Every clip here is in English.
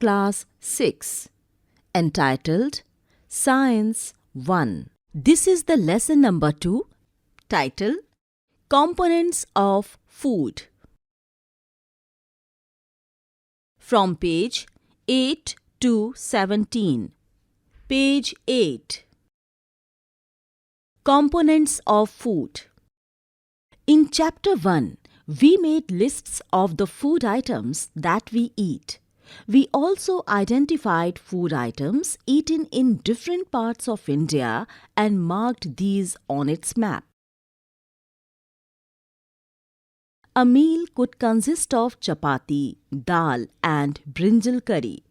Class 6 entitled Science 1. This is the lesson number 2 titled Components of Food. From page 8 to 17. Page 8. Components of Food. In Chapter 1, we made lists of the food items that we eat. We also identified food items eaten in different parts of India and marked these on its map. A meal could consist of chapati, dal and brinjal curry.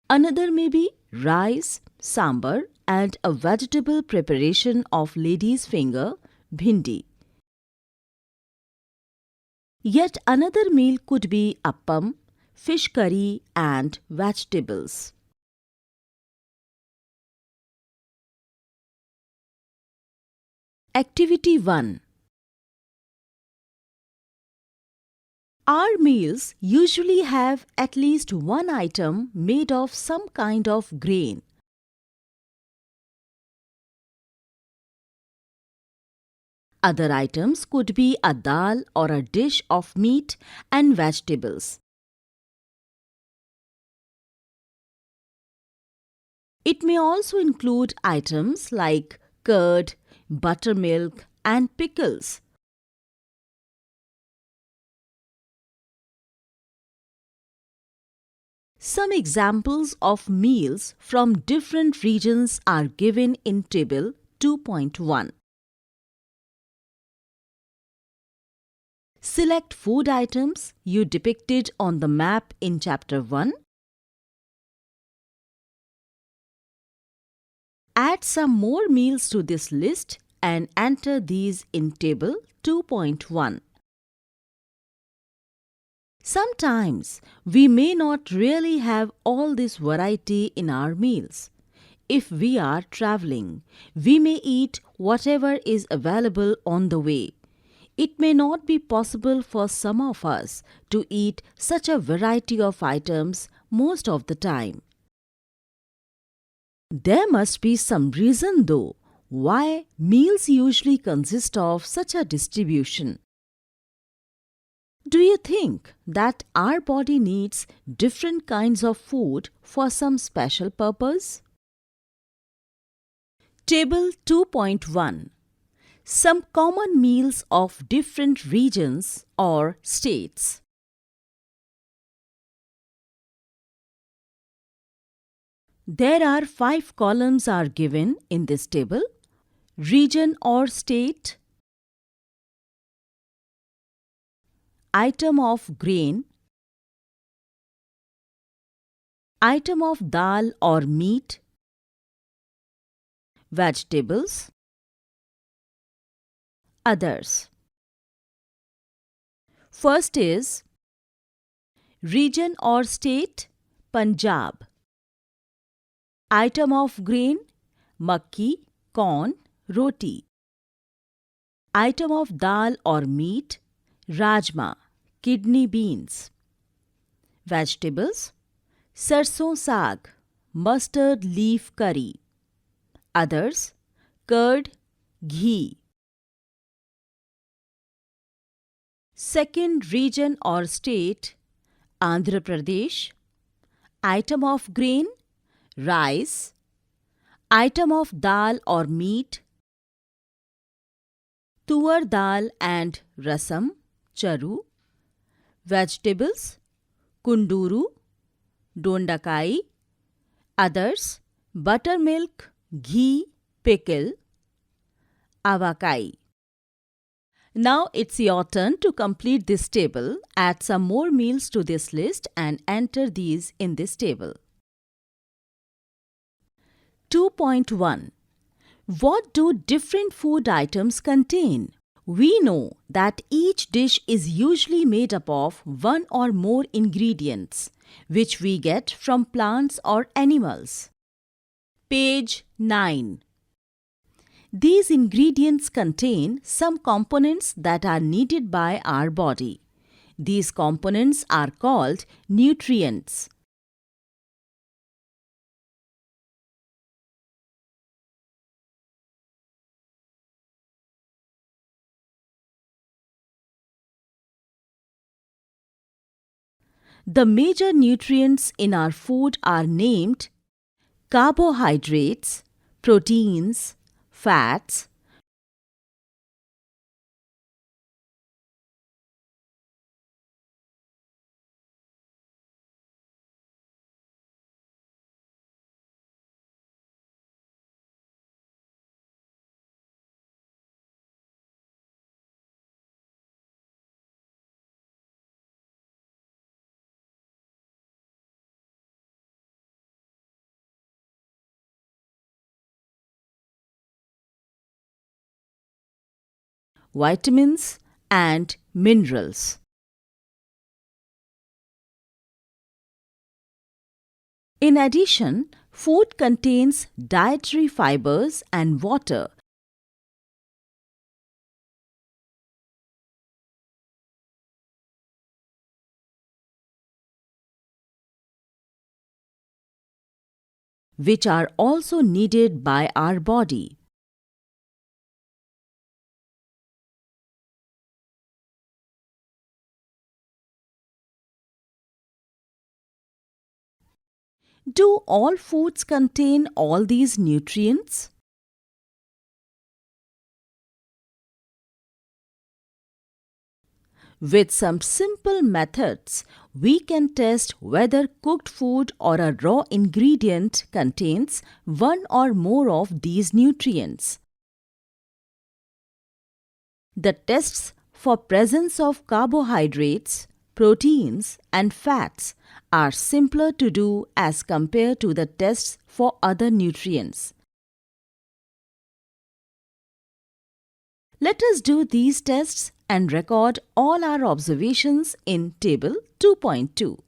Another may be rice, sambar and a vegetable preparation of lady's finger, bhindi. Yet another meal could be appam, fish curry and vegetables. Activity 1. Our meals usually have at least one item made of some kind of grain. Other items could be a dal or a dish of meat and vegetables. It may also include items like curd, buttermilk and pickles. Some examples of meals from different regions are given in Table 2.1. Select food items you depicted on the map in Chapter 1. Add some more meals to this list and enter these in Table 2.1. Sometimes we may not really have all this variety in our meals. If we are traveling, we may eat whatever is available on the way. It may not be possible for some of us to eat such a variety of items most of the time. There must be some reason, though, why meals usually consist of such a distribution. Do you think that our body needs different kinds of food for some special purpose? Table 2.1. Some common meals of different regions or states. There are 5 columns are given in this table. Region or state, item of grain, item of dal or meat, vegetables, others. First is region or state, Punjab. Item of grain, makki, corn, roti. Item of dal or meat, rajma, kidney beans. Vegetables, sarson saag, mustard leaf curry. Others, curd, ghee. Second region or state, Andhra Pradesh. Item of grain, rice. Item of dal or meat, tuar dal and rasam, charu. Vegetables, kunduru, dondakai. Others, buttermilk, ghee, pickle, avakai. Now it's your turn to complete this table. Add some more meals to this list and enter these in this table. 2.1. What do different food items contain? We know that each dish is usually made up of one or more ingredients, which we get from plants or animals. Page 9. These ingredients contain some components that are needed by our body. These components are called nutrients. The major nutrients in our food are named carbohydrates, proteins, fats, vitamins, and minerals. In addition, food contains dietary fibers and water, which are also needed by our body. Do all foods contain all these nutrients? With some simple methods, we can test whether cooked food or a raw ingredient contains one or more of these nutrients. The tests for presence of carbohydrates, proteins, and fats are simpler to do as compared to the tests for other nutrients. Let us do these tests and record all our observations in Table 2.2.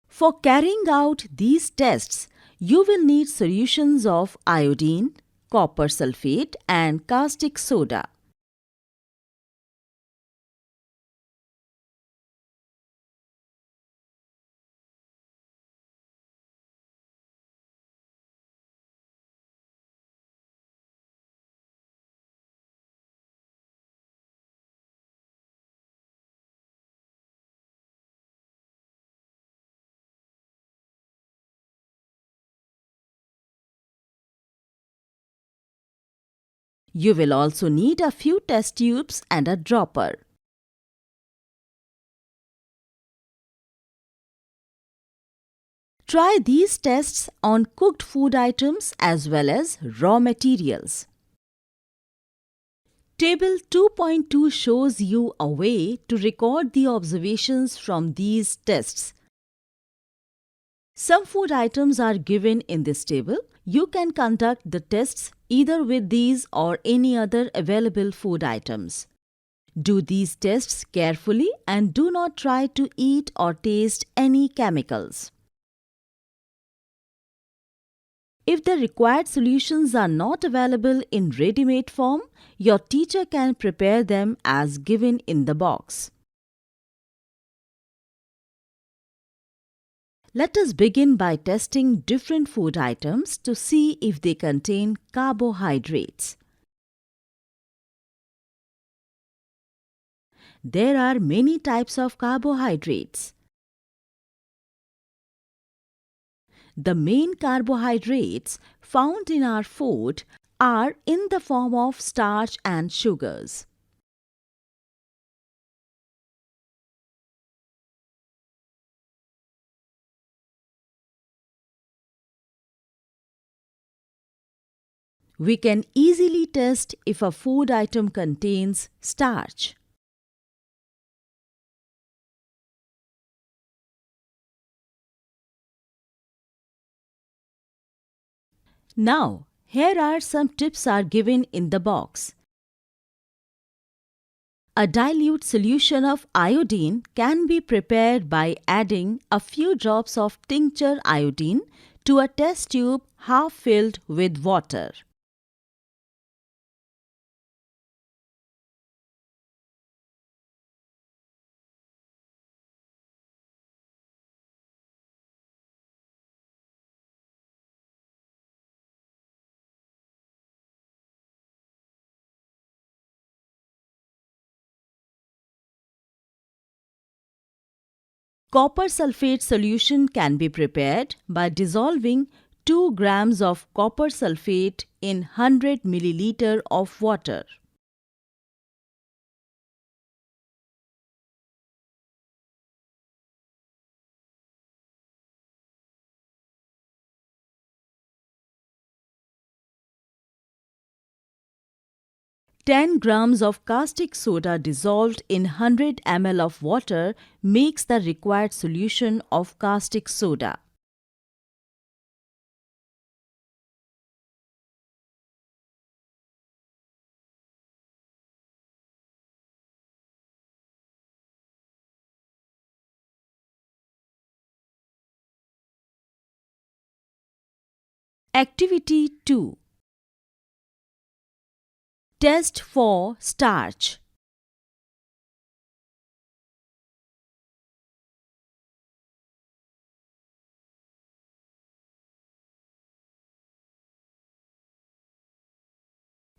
For carrying out these tests, you will need solutions of iodine, copper sulfate, and caustic soda. You will also need a few test tubes and a dropper. Try these tests on cooked food items as well as raw materials. Table 2.2 shows you a way to record the observations from these tests. Some food items are given in this table. You can conduct the tests either with these or any other available food items. Do these tests carefully and do not try to eat or taste any chemicals. If the required solutions are not available in ready-made form, your teacher can prepare them as given in the box. Let us begin by testing different food items to see if they contain carbohydrates. There are many types of carbohydrates. The main carbohydrates found in our food are in the form of starch and sugars. We can easily test if a food item contains starch. Now, here are some tips are given in the box. A dilute solution of iodine can be prepared by adding a few drops of tincture iodine to a test tube half filled with water. Copper sulfate solution can be prepared by dissolving 2 grams of copper sulfate in 100 milliliter of water. Ten grams of caustic soda dissolved in 100 ml of water makes the required solution of caustic soda. Activity 2. Test for starch.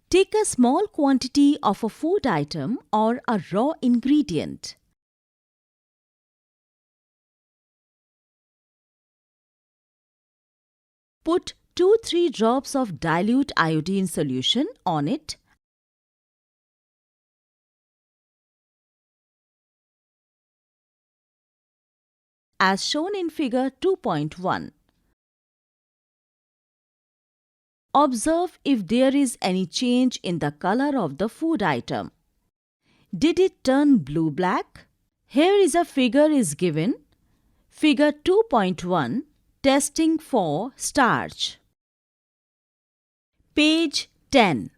Take a small quantity of a food item or a raw ingredient. Put 2-3 drops of dilute iodine solution on it. As shown in figure 2.1. Observe if there is any change in the color of the food item. Did it turn blue-black? Here is a figure is given. Figure 2.1, testing for starch. Page 10.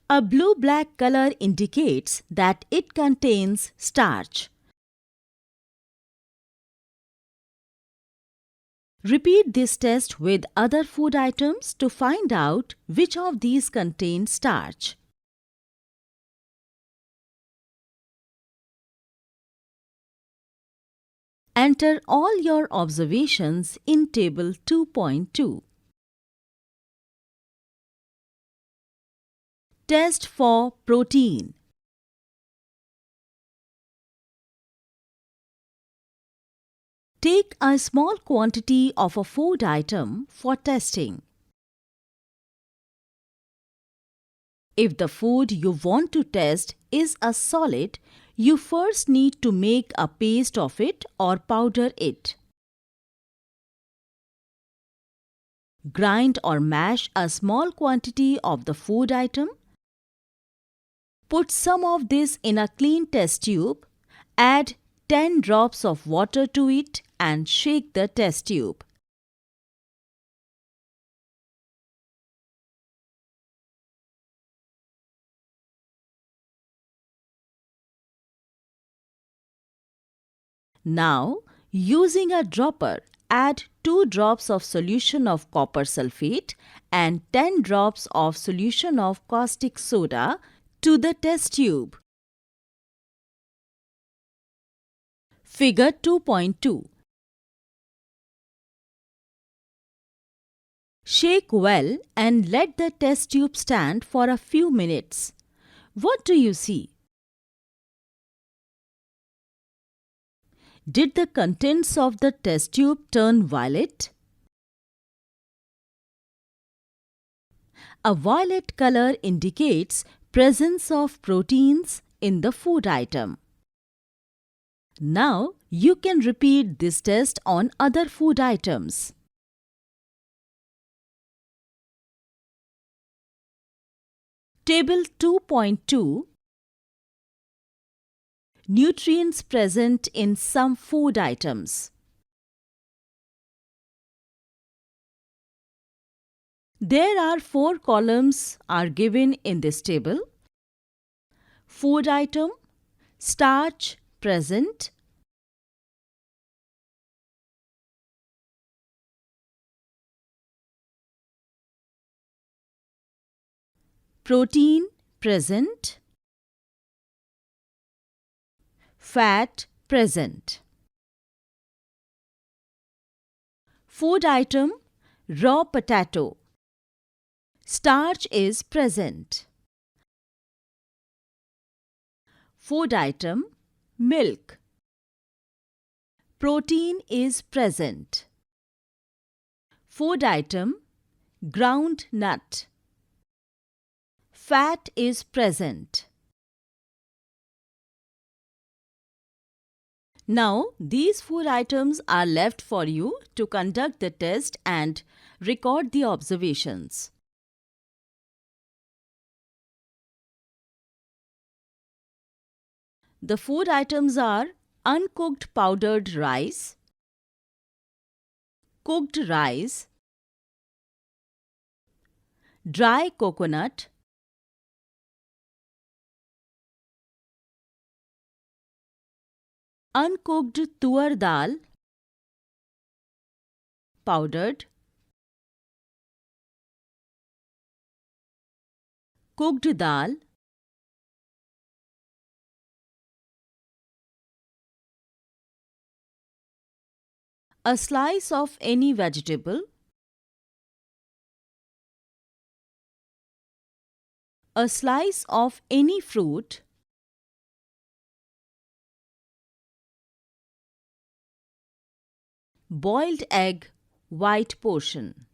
A blue-black color indicates that it contains starch. Repeat this test with other food items to find out which of these contain starch. Enter all your observations in table 2.2. Test for protein. Take a small quantity of a food item for testing. If the food you want to test is a solid, you first need to make a paste of it or powder it. Grind or mash a small quantity of the food item. Put some of this in a clean test tube. Add 10 drops of water to it and shake the test tube. Now, using a dropper, add 2 drops of solution of copper sulfate and 10 drops of solution of caustic soda to the test tube. Figure 2.2. Shake well and let the test tube stand for a few minutes. What do you see? Did the contents of the test tube turn violet? A violet color indicates presence of proteins in the food item. Now you can repeat this test on other food items. Table 2.2. Nutrients present in some food items. There are 4 columns are given in this table. Food item, starch present, protein present, fat present. Food item, raw potato. Starch is present. Food item, milk. Protein is present. Food item, ground nut. Fat is present. Now, these food items are left for you to conduct the test and record the observations. The food items are uncooked powdered rice, cooked rice, dry coconut, uncooked tuar dal, powdered, cooked dal, a slice of any vegetable, a slice of any fruit, boiled egg, white portion.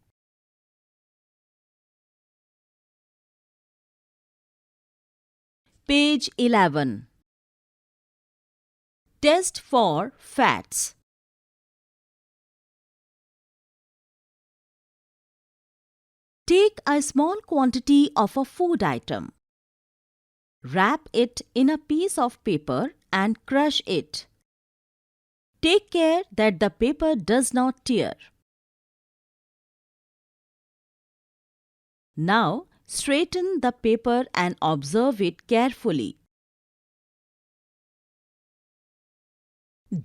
Page 11. Test for fats. Take a small quantity of a food item. Wrap it in a piece of paper and crush it. Take care that the paper does not tear. Now, straighten the paper and observe it carefully.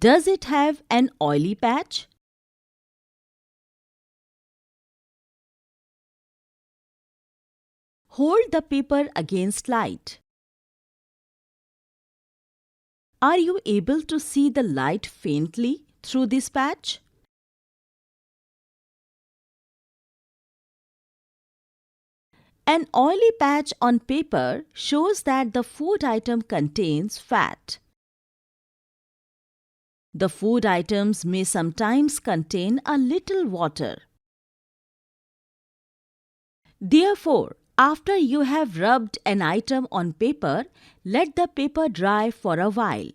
Does it have an oily patch? Hold the paper against light. Are you able to see the light faintly through this patch? An oily patch on paper shows that the food item contains fat. The food items may sometimes contain a little water. Therefore, after you have rubbed an item on paper, let the paper dry for a while.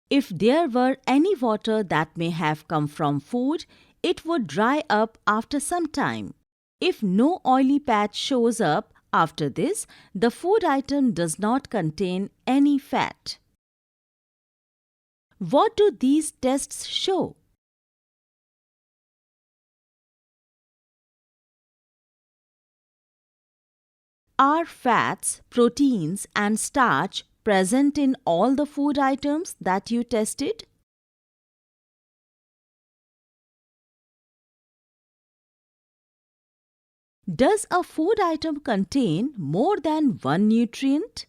If there were any water that may have come from food, it would dry up after some time. If no oily patch shows up after this, the food item does not contain any fat. What do these tests show? Are fats, proteins, and starch present in all the food items that you tested? Does a food item contain more than one nutrient?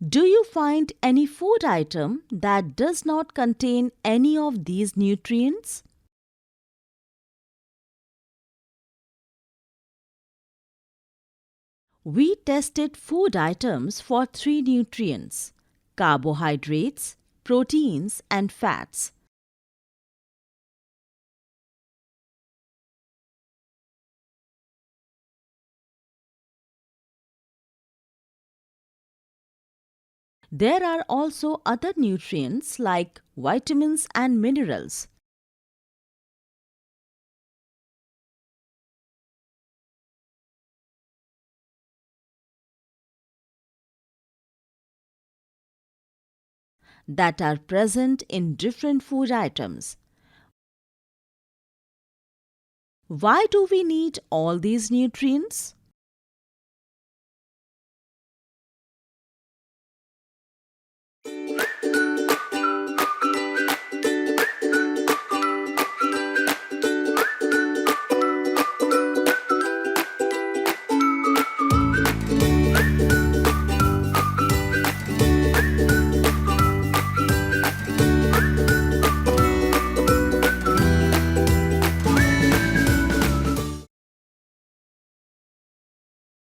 Do you find any food item that does not contain any of these nutrients? We tested food items for 3 nutrients: carbohydrates, proteins, and fats. There are also other nutrients like vitamins and minerals. That are present in different food items. Why do we need all these nutrients?